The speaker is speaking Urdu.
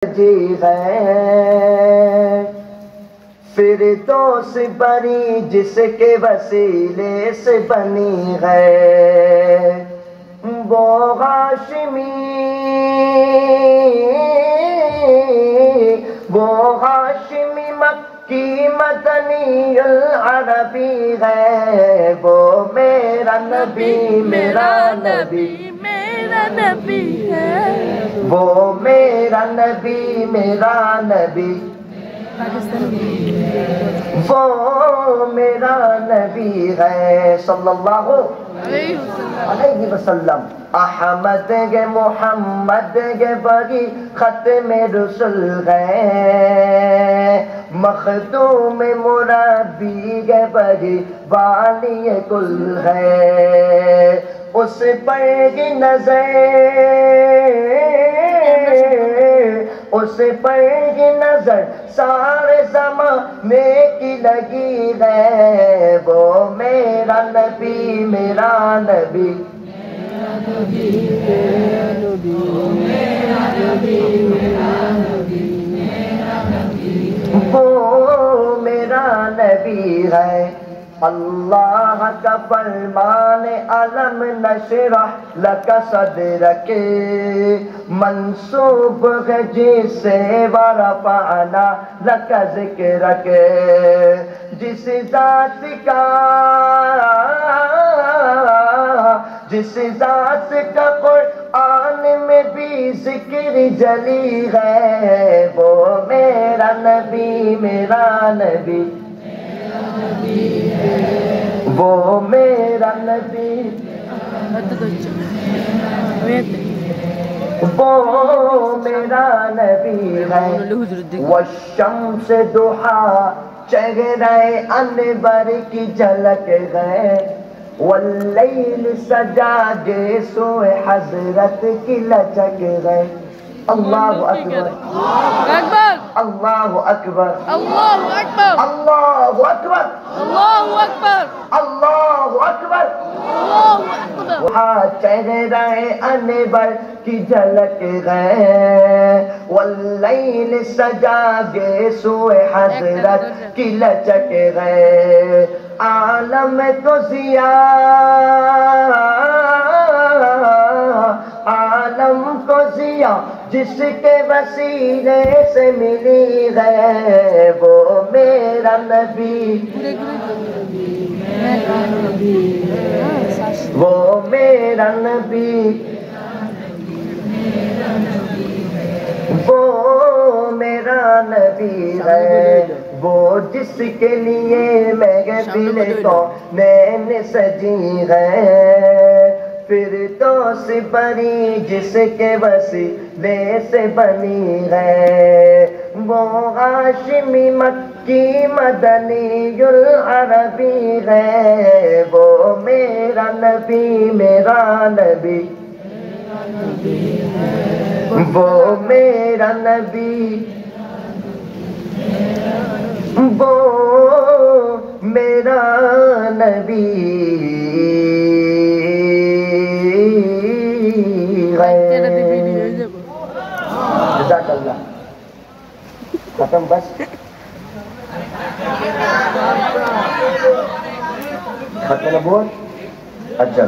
جی ہے فردوس بنی جس کے وسیلے سے بنی ہے وہ ہاشمی مکی مدنی العربی ہے وہ میرا نبی میرا نبی میرا نبی ہے وہ میرا نبی میرا نبی وہ میرا نبی ہے صلی اللہ علیہ وسلم احمد گے محمد گے بگی ختم رسول گئے مخدوم مربی گے بگی والی کل ہے اس پر کی نظر اس پر کی نظر سارے زمانے کی لگی ہے وہ میرا نبی میرا نبی وہ میرا نبی ہے اللہ کا فرمان علم نشرح لک صدرک منصوب ہے جس سے ورفعنا لک ذکرک جس ذات کا قرآن میں بھی ذکر جلی ہے وہ میرا نبی میرا نبی وہ میرا نبی وہ میرا نبی ہے والشمس ضحا چہرہ انور کی جھلک ہے واللیل سجا جیسو حضرت کی لچک ہے اللہ اکبر اللہ اکبر اللہ اکبر اللہ اکبر اللہ اکبر اللہ اکبر اللہ اکبر چہرہ انور کی جھلک ہے واللیل سجا گیسو حضرت کی لچک ہے عالم تو عالم کو ضیا جس کے وسیلے سے ملی ہے وہ میرا نبی وہ میرا نبی وہ میرا نبی ہے وہ جس کے لیے محفل کونین سجی ہے فردوس بنی جس کے وسیلے سے بنی ہے وہ ہاشمی مکی مدنی العربی ہے وہ میرا نبی میرا نبی وہ میرا نبی وہ میرا نبی جزاک اللہ ختم بس ختم نبوت اچھا